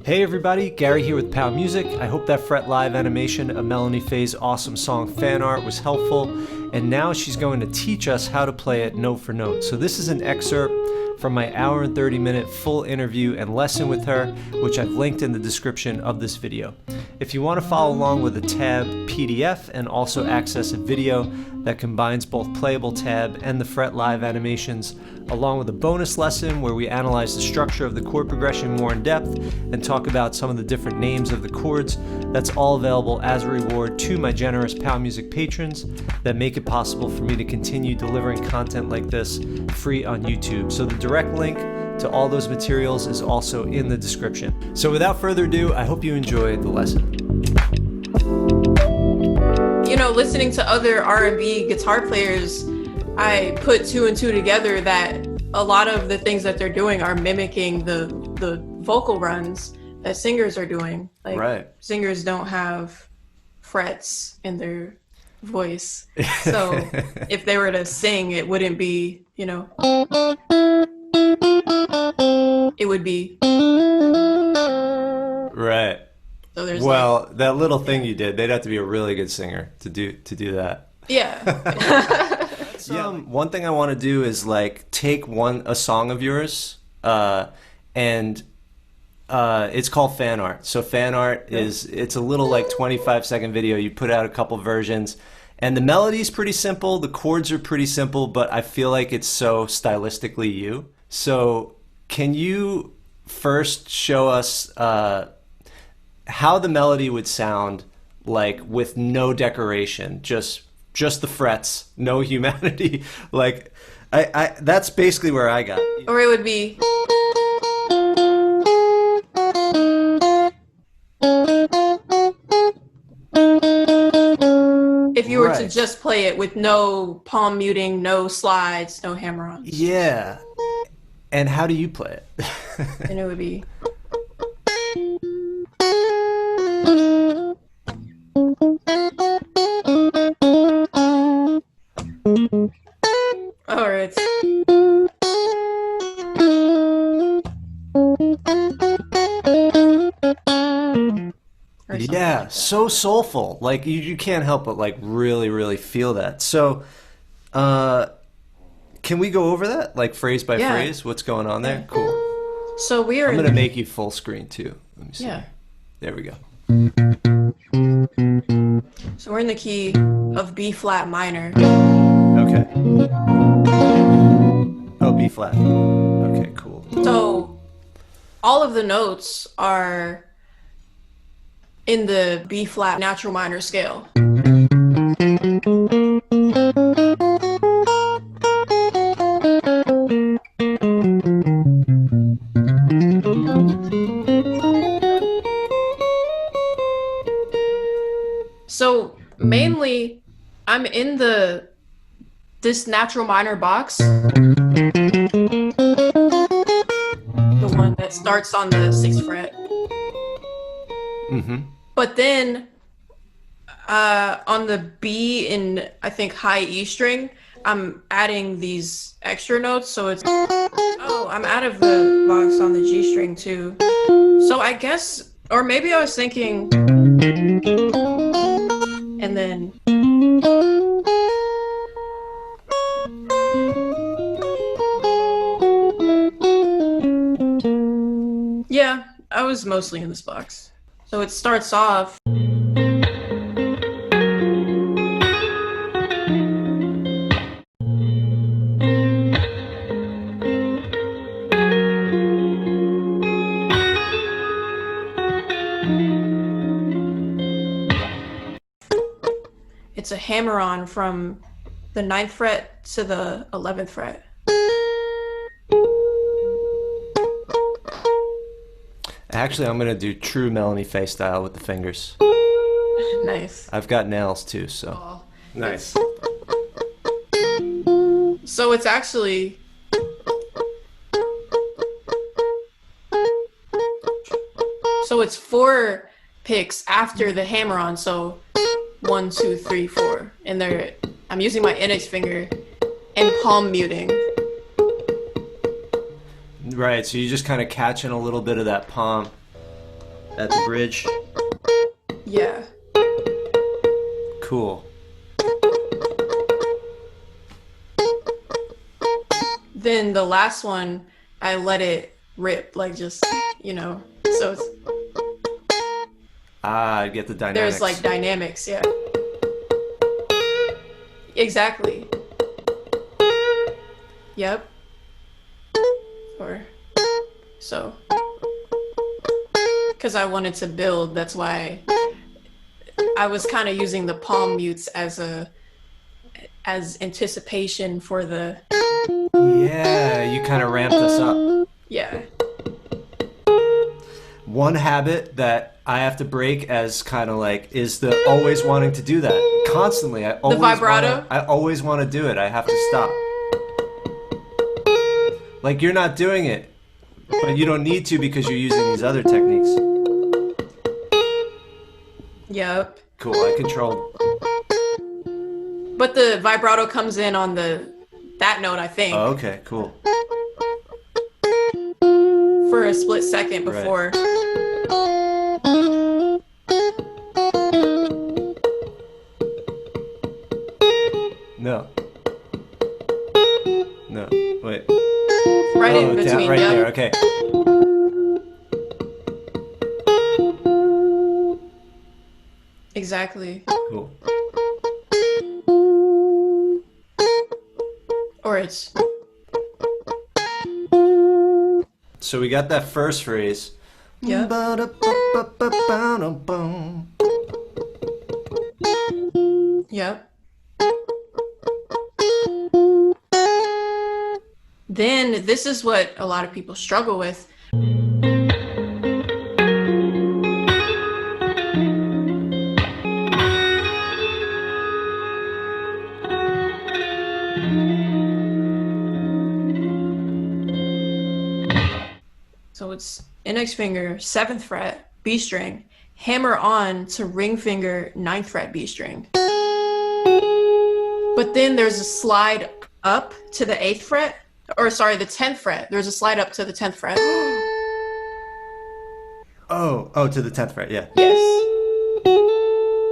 Hey everybody, Gary here with Pow Music. I hope that fretLIVE animation of Melanie Faye's awesome song Fan Art was helpful, and now she's going to teach us how to play it note for note. So this is an excerpt from my hour and 30-minute full interview and lesson with her, which I've linked in the description of this video. If you want to follow along with a tab PDF and also access a video that combines both playable tab and the fretLIVE animations, along with a bonus lesson where we analyze the structure of the chord progression more in depth and talk about some of the different names of the chords, that's all available as a reward to my generous Pow Music patrons that make it possible for me to continue delivering content like this free on YouTube. So the direct link to all those materials is also in the description. So without further ado, I hope you enjoy the lesson. You know, listening to other R&B guitar players, I put two and two together that a lot of the things that they're doing are mimicking the vocal runs that singers are doing. Like, right. Singers don't have frets in their voice. So if they were to sing, it wouldn't be, you know, it would be. Right. So there's that little thing you did, they'd have to be a really good singer to do that. Yeah. One thing I want to do is like take a song of yours, and it's called Fan Art. So Fan Art it's a little like 25-second video. You put out a couple versions, and the melody's pretty simple, the chords are pretty simple, but I feel like it's so stylistically you. So can you first show us how the melody would sound like with no decoration, just the frets, no humanity? Like, I that's basically where I got. Or it would be. If you were to just play it with no palm muting, no slides, no hammer-ons. Yeah. And how do you play it? And it would be. All right. Yeah, like so soulful. Like you can't help but like really feel that. So, can we go over that like phrase by phrase? What's going on there? Cool. So we are. I'm gonna make you full screen too. Let me see. Yeah. There we go. So we're in the key of B flat minor. Okay. Oh, B flat. Okay, cool. So all of the notes are in the B flat natural minor scale. So mainly I'm in this natural minor box, the one that starts on the 6th fret. Mm-hmm. But then on the B in, I think, high E string, I'm adding these extra notes. So it's, oh, I'm out of the box on the G string too. So I guess, or maybe I was thinking, and then. Yeah, I was mostly in this box. So it starts off. It's a hammer-on from the 9th fret to the 11th fret. Actually, I'm going to do true Melanie Faye style with the fingers. Nice. I've got nails too, so. Oh, nice. So it's actually it's 4 picks after the hammer on. So 1, 2, 3, 4, and I'm using my index finger and palm muting. Right, so you're just kind of catching a little bit of that palm at the bridge. Yeah. Cool. Then the last one, I let it rip, like just, you know, so it's... I get the dynamics. There's like dynamics, yeah. Exactly. Yep. Or so. Because I wanted to build, that's why I was kind of using the palm mutes as anticipation for the... Yeah, you kind of ramped us up. Yeah. One habit that I have to break as kind of like is the always wanting to do that constantly. I always the vibrato? I always want to do it. I have to stop. Like you're not doing it, but you don't need to because you're using these other techniques. Yep. Cool, I controlled. But the vibrato comes in on that note, I think. Oh, okay, cool. For a split second before. Right. No. No. Wait. Right in Oh, between. right Yep. there. Okay. Exactly. Cool. Or it's... So we got that first phrase. Yep. Yep. Then this is what a lot of people struggle with. So it's index finger, 7th fret, B string, hammer on to ring finger, 9th fret, B string. But then there's a slide up to the 8th fret, or sorry, the 10th fret. There's a slide up to the 10th fret. Oh, to the 10th fret, yeah. Yes.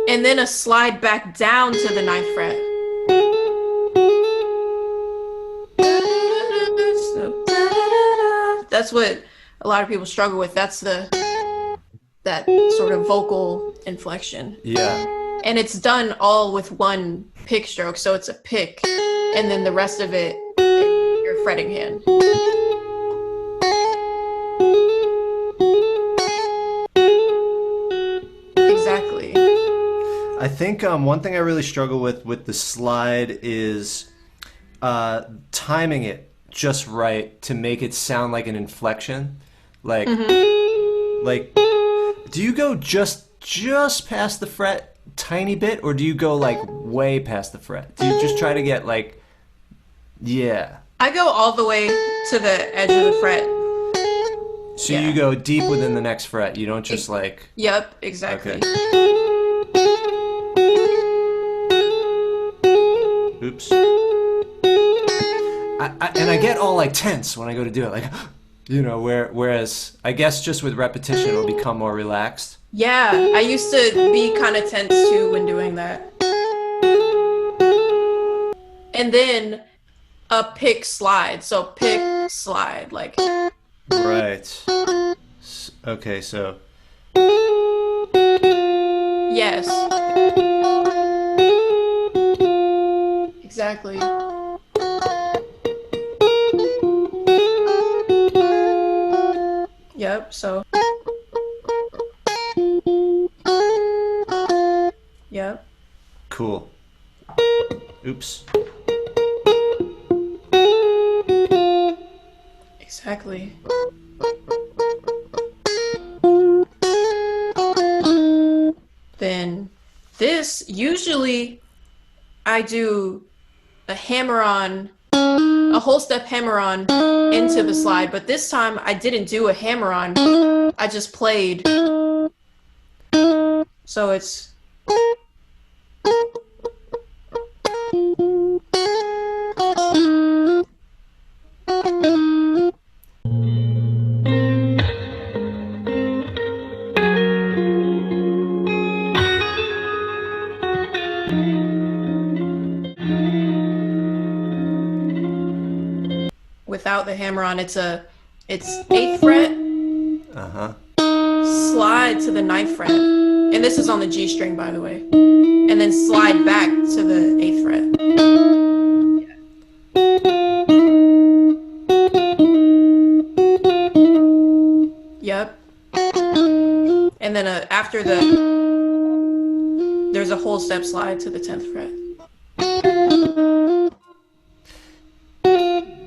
And then a slide back down to the 9th fret. That's what a lot of people struggle with. That's that sort of vocal inflection. Yeah. And it's done all with one pick stroke. So it's a pick, and then the rest of it, your fretting hand. Exactly. I think one thing I really struggle with the slide is timing it just right to make it sound like an inflection. Like, like, do you go just past the fret tiny bit, or do you go like way past the fret? Do you just try to get like, yeah? I go all the way to the edge of the fret. So Yeah. you go deep within the next fret. You don't just like. Yep, exactly. Okay. Oops. And I get all like tense when I go to do it, like, you know, whereas I guess just with repetition it'll become more relaxed. Yeah, I used to be kind of tense too when doing that. And then a pick slide. So pick slide, like. Right. Okay, so. Yes. Exactly. Yep, so. Yep. Cool. Oops. Exactly. Then this, usually I do a hammer on a whole step hammer-on into the slide, but this time I didn't do a hammer-on. I just played. So it's... Without the hammer-on, it's 8th fret, slide to the 9th fret, and this is on the G string, by the way, and then slide back to the 8th fret. Yep. And then after there's a whole step slide to the 10th fret.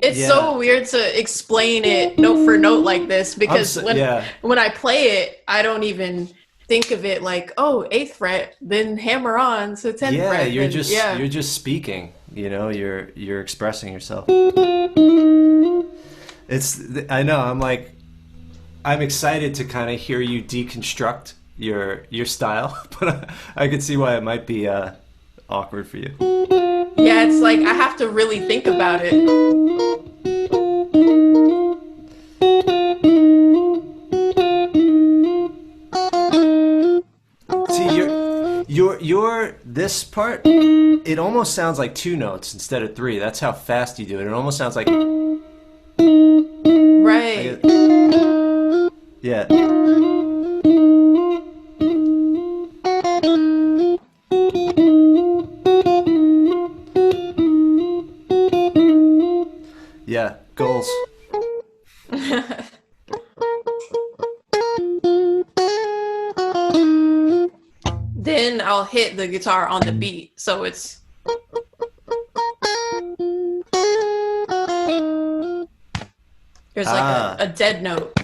It's so weird to explain it note for note like this, because when I play it, I don't even think of it like, oh, 8th fret, then hammer on to 10th fret. You're just speaking, you know, you're expressing yourself. I know, I'm excited to kind of hear you deconstruct your style, but I could see why it might be awkward for you. Yeah, it's like I have to really think about it. See, your this part, it almost sounds like 2 notes instead of 3. That's how fast you do it. It almost sounds like... Right. Yeah. Yeah, goals. Then I'll hit the guitar on the beat, so it's... There's like a dead note.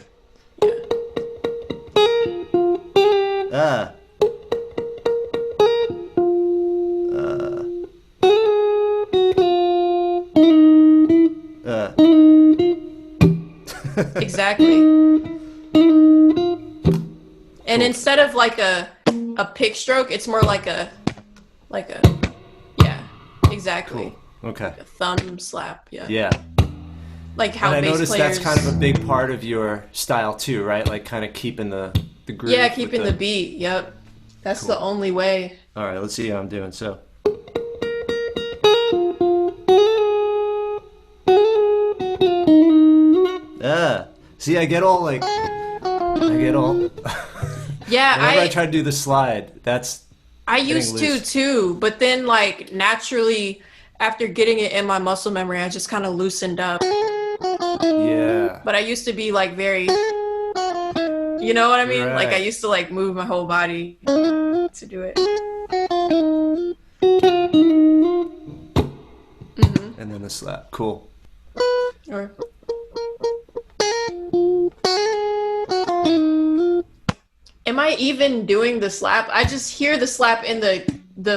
Exactly. And instead of like a pick stroke, it's more like a yeah, exactly. Cool. Okay. Like a thumb slap, yeah. Yeah. Like how and I bass noticed players... that's kind of a big part of your style too, right? Like kind of keeping the groove. Yeah, keeping the beat, yep. That's the only way. All right, let's see how I'm doing. So. See, I get all Yeah, whenever I try to do the slide, I used to too, but then like naturally after getting it in my muscle memory, I just kind of loosened up. Yeah. But I used to be like very, you know what I mean? Right. Like I used to like move my whole body to do it. Mm-hmm. And then the slap. Cool. Or... Am I even doing the slap? I just hear the slap in the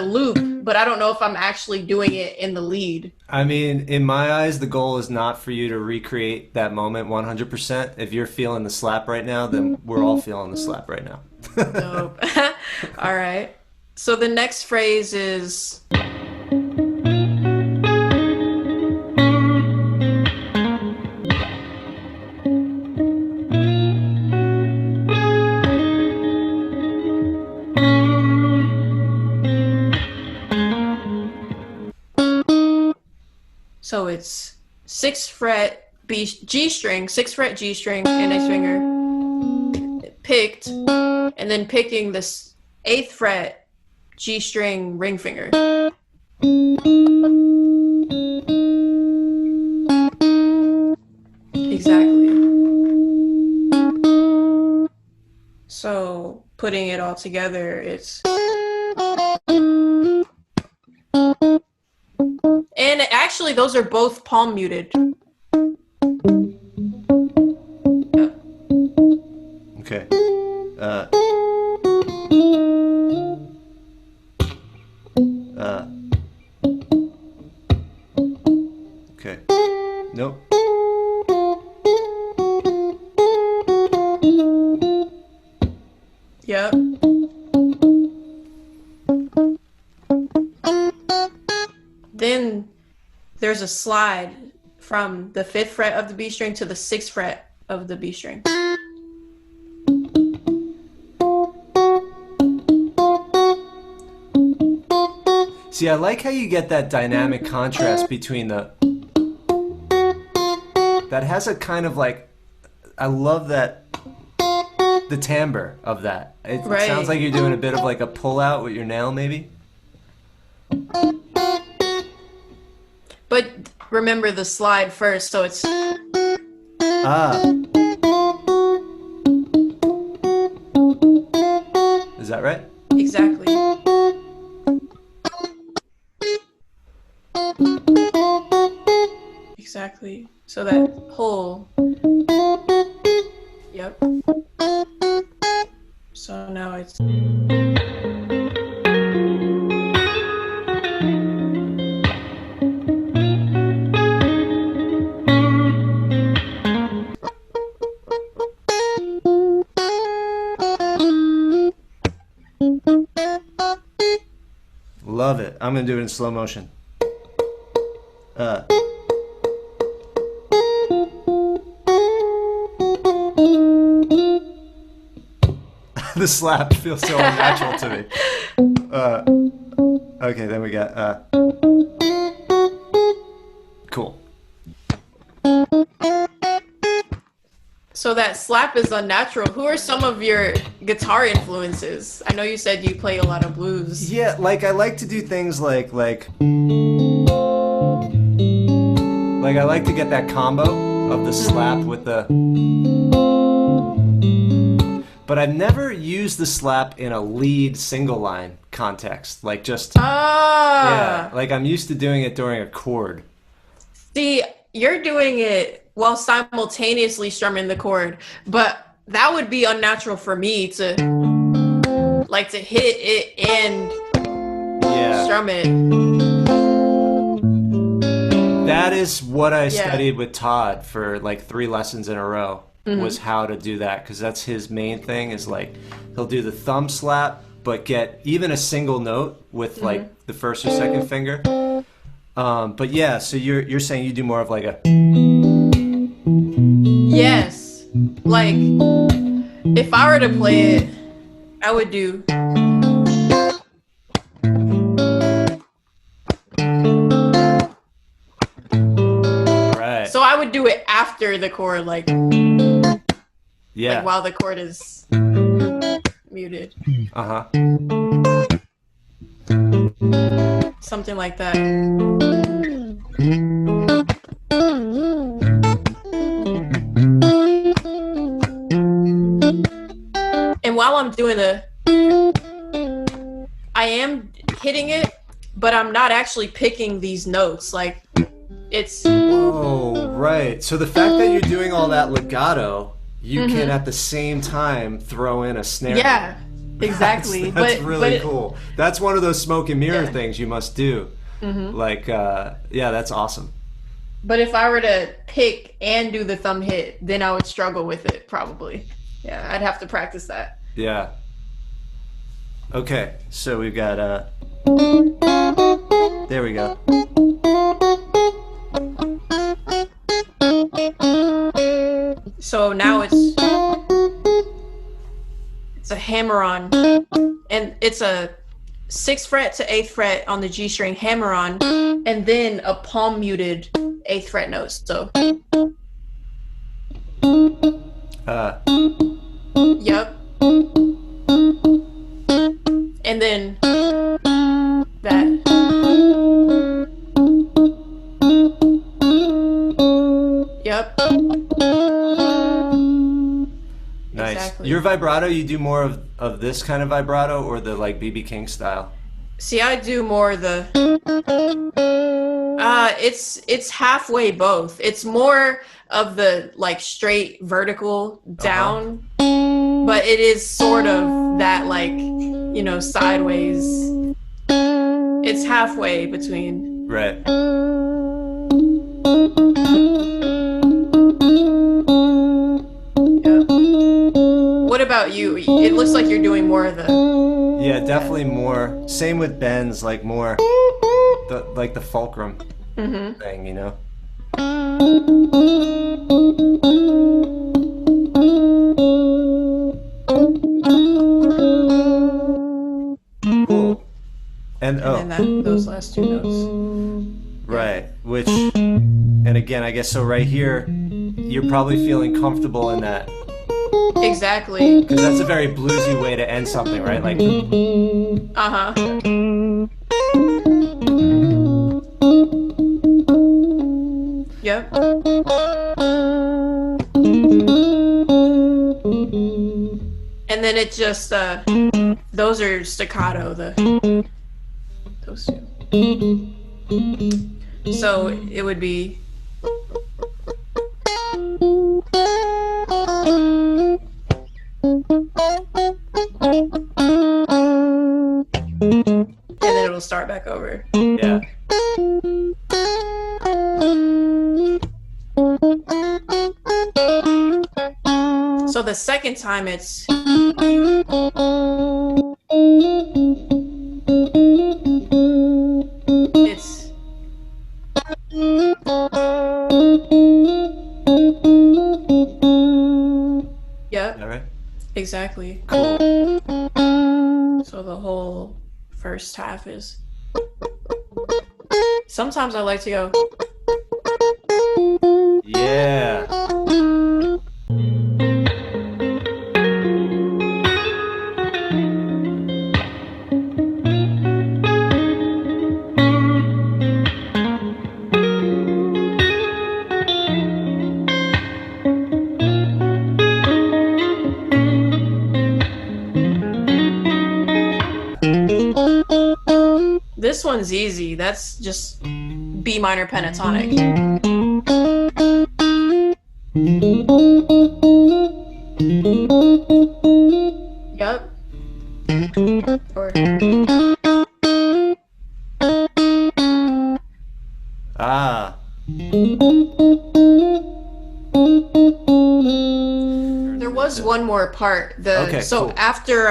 loop, but I don't know if I'm actually doing it in the lead. I mean, in my eyes, the goal is not for you to recreate that moment 100%. If you're feeling the slap right now, then we're all feeling the slap right now. Dope. All right. So the next phrase is... So it's 6th fret G string, 6th fret G string, index finger, picked, and then picking this 8th fret G string ring finger. Exactly. So putting it all together, it's... And actually, those are both palm muted. Yep. Okay. Okay. Nope. Yep. Then there's a slide from the 5th fret of the B string to the 6th fret of the B string. See, I like how you get that dynamic contrast between the... That has a kind of like... I love that... The timbre of that. It sounds like you're doing a bit of like a pull-out with your nail, maybe? But remember the slide first, so it's... Ah. Is that right? Exactly. Exactly. So that whole... Yep. So now it's... Love it. I'm gonna do it in slow motion. The slap feels so unnatural to me. Okay, then we got cool. So that slap is unnatural. Who are some of your guitar influences? I know you said you play a lot of blues. Yeah, like I like to do things like I like to get that combo of the slap with the... But I've never used the slap in a lead single line context. Like just... Yeah, like I'm used to doing it during a chord. See, you're doing it while simultaneously strumming the chord, but that would be unnatural for me to like to hit it and strum it. That is what I studied with Todd for like 3 lessons in a row, was how to do that, because that's his main thing, is like he'll do the thumb slap but get even a single note with like the first or second finger. But yeah, so you're saying you do more of like a... Yes. Like, if I were to play it, I would do... Right. So I would do it after the chord, like... Yeah. Like while the chord is muted. Uh-huh. Something like that. And while I'm doing I am hitting it, but I'm not actually picking these notes. Like, it's... Oh, right. So the fact that you're doing all that legato, you can at the same time throw in a snare. Yeah, exactly. That's really cool. That's one of those smoke and mirror things you must do. Like, yeah, that's awesome. But if I were to pick and do the thumb hit, then I would struggle with it, probably. Yeah, I'd have to practice that. Yeah. Okay, so we've got, there we go. So now it's a hammer-on, and it's a 6th fret to 8th fret on the G string hammer-on, and then a palm muted 8th fret note. So, yep, and then that. Yep. Nice. Exactly. Your vibrato, you do more of this kind of vibrato or the like B.B. King style? See, I do more the it's halfway both. It's more of the like straight vertical down, but it is sort of that like, you know, sideways. It's halfway between. Right. about you. It looks like you're doing more of the... Yeah, definitely more. Same with bends, like more like the fulcrum thing, you know? Cool. And then those last two notes. Right, which, and again, I guess so right here, you're probably feeling comfortable in that. Exactly. Because that's a very bluesy way to end something, right? Like. Yep. And then it just, those are staccato, those two. So it would be. And then it'll start back over. Yeah. So the second time it's. It's. Yep. Is that right? Exactly. Cool. So the whole first half is. Sometimes I like to go. Yeah. This one's easy. That's just B minor pentatonic. Yup. Or. Ah. There was one more part. Okay, so cool. after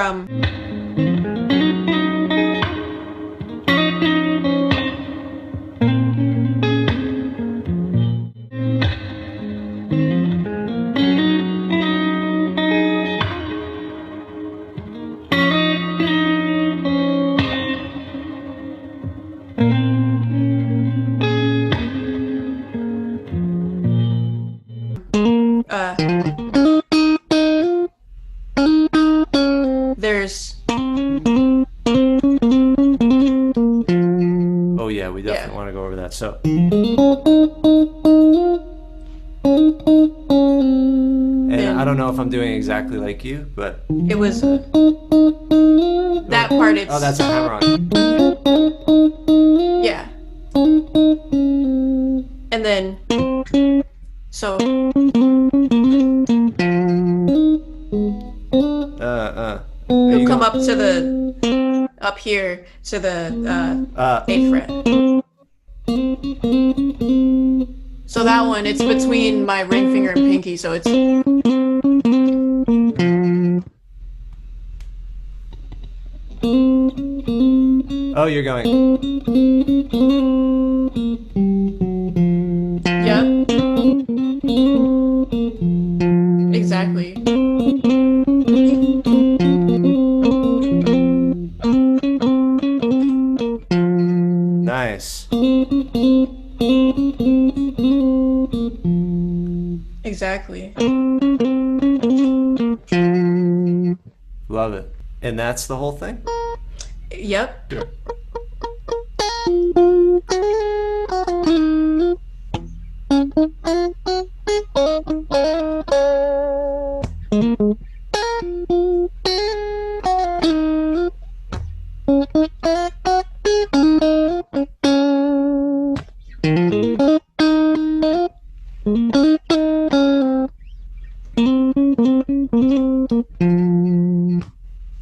there's. Oh yeah, we definitely want to go over that. So. And I don't know if I'm doing exactly like you, but. It was that part. It's. Oh, that's a hammer-on. Yeah. And then. So. You'll come up to the. Up here to the 8th fret. So that one, it's between my ring finger and pinky, so it's. Oh, you're going. Yep. Exactly. Nice. Exactly. Love it. And that's the whole thing? Yep. Sure.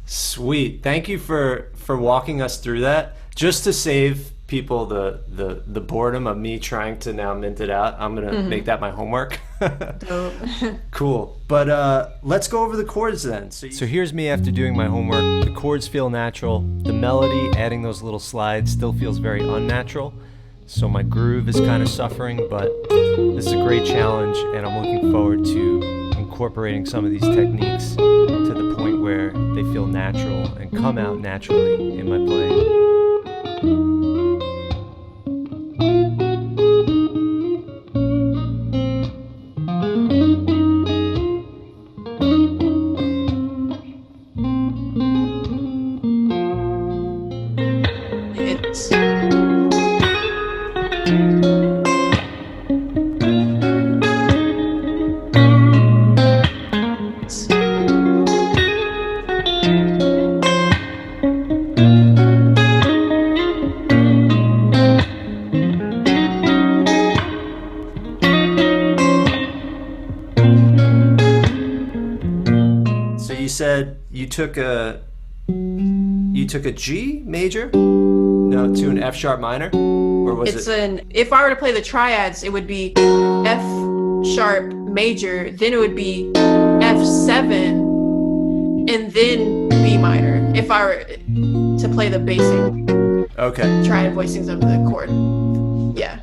Sweet. Thank you for walking us through that. Just to save people the boredom of me trying to now mint it out. I'm gonna make that my homework. Dope. Cool. But let's go over the chords then. So here's me after doing my homework. The chords feel natural. The melody, adding those little slides, still feels very unnatural. So my groove is kind of suffering, but this is a great challenge, and I'm looking forward to incorporating some of these techniques to the point where they feel natural and come out naturally in my playing. Said you took a G major, no, to an F sharp minor, or was if I were to play the triads, it would be F sharp major, then it would be F7, and then B minor. If I were to play the basic triad voicings of the chord, yeah.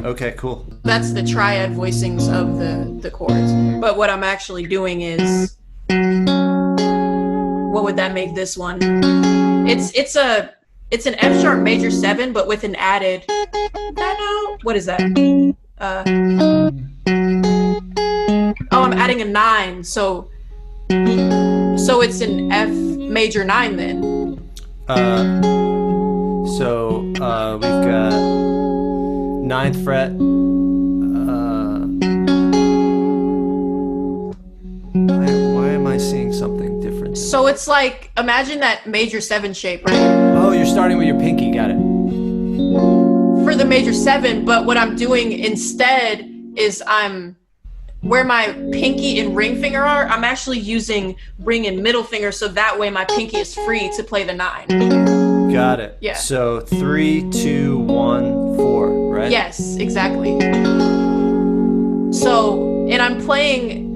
Okay, cool. That's the triad voicings of the chords. But what I'm actually doing is, what would that make this one? It's an F sharp major 7, but with an added, what is that? I'm adding a 9, so it's an F major 9 then. So we've got 9th fret. Why am I seeing something different? So it's like, imagine that major 7 shape, right? Oh, you're starting with your pinky, got it. For the major 7, but what I'm doing instead is where my pinky and ring finger are, I'm actually using ring and middle finger, so that way my pinky is free to play the 9. Got it. Yeah. So 3, 2, 1, 4, right? Yes, exactly. So, and I'm playing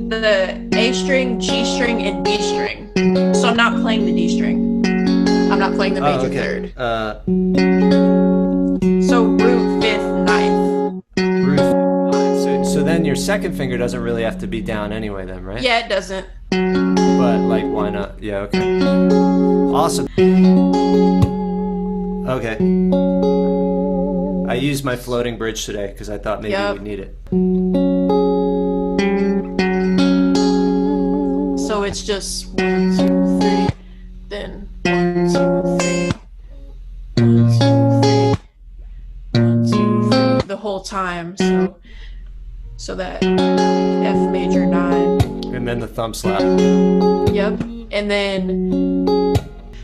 the A string, G string, and B string. So I'm not playing the D string. I'm not playing the major 3rd. So root 5th, 9th. Root. So then your 2nd finger doesn't really have to be down anyway then, right? Yeah, it doesn't. But like, why not? Yeah, okay. Awesome. Okay. I used my floating bridge today because I thought maybe we'd need it. So it's just 1, 2, 3, then 1, 2, 3, 1, 2, 3, 1, 2, 3, the whole time. So that F major 9. And then the thumb slap. Yep. And then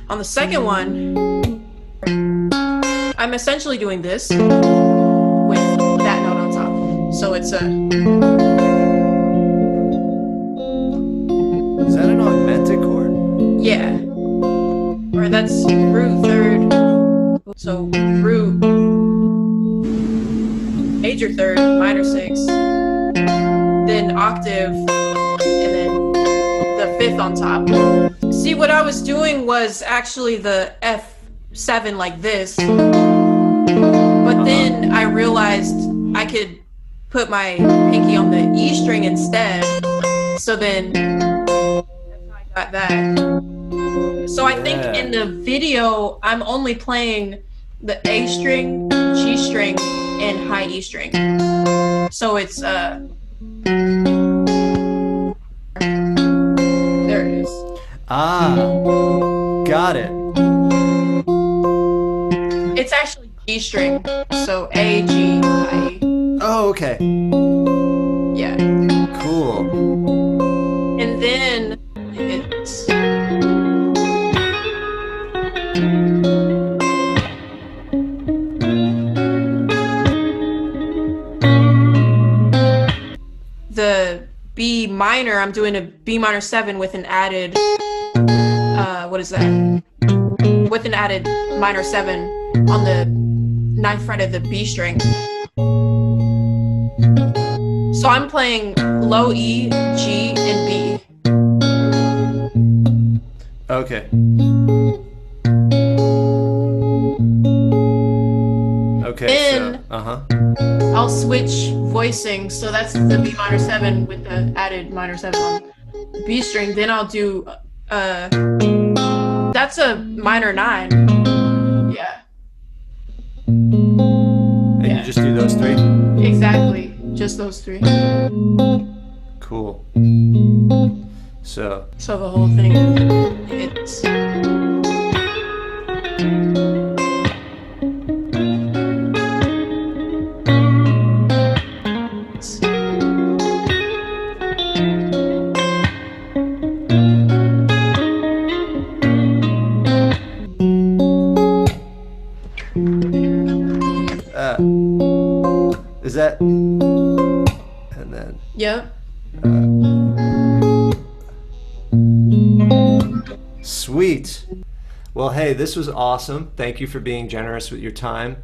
on the second one, I'm essentially doing this with that note on top. So it's a... Is that an augmented chord? Yeah. Or that's root 3rd. So root major 3rd, minor 6, then octave, and then the 5th on top. See, what I was doing was actually the F7 like this, but then I realized I could put my pinky on the E string instead, so then that's how I got that. So I think in the video, I'm only playing the A string, G string, and high E string. So it's, there it is. Ah, got it. It's actually G string. So A, G, high E. Oh, okay. Yeah. Cool. And then it's... the B minor, I'm doing a B minor 7 with an added, what is that? with an added minor 7 on the 9th fret of the B string. So I'm playing low E, G, and B. Okay. Okay, Then so, I'll switch voicing. So that's the B minor 7 with the added minor 7 on the B string. Then I'll do, that's a minor 9. Yeah. And you just do those 3? Exactly. Just those 3. Cool. So the whole thing, it's... is that, and then, Yep. sweet. Well, hey, this was awesome. Thank you for being generous with your time.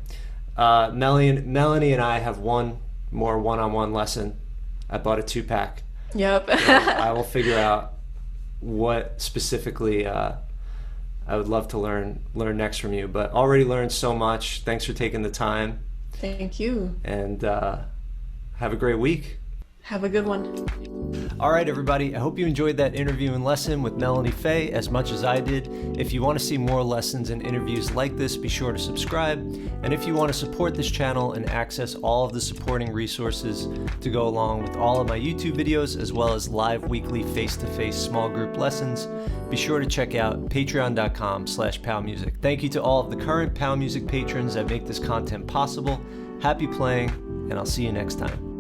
Melanie and I have one more one-on-one lesson. I bought a 2-pack. Yep. So I will figure out what specifically I would love to learn next from you. But already learned so much. Thanks for taking the time. Thank you. And have a great week. Have a good one. All right, everybody. I hope you enjoyed that interview and lesson with Melanie Faye as much as I did. If you want to see more lessons and interviews like this, be sure to subscribe. And if you want to support this channel and access all of the supporting resources to go along with all of my YouTube videos, as well as live weekly face-to-face small group lessons, be sure to check out patreon.com/PowMusic. Thank you to all of the current Pow Music patrons that make this content possible. Happy playing, and I'll see you next time.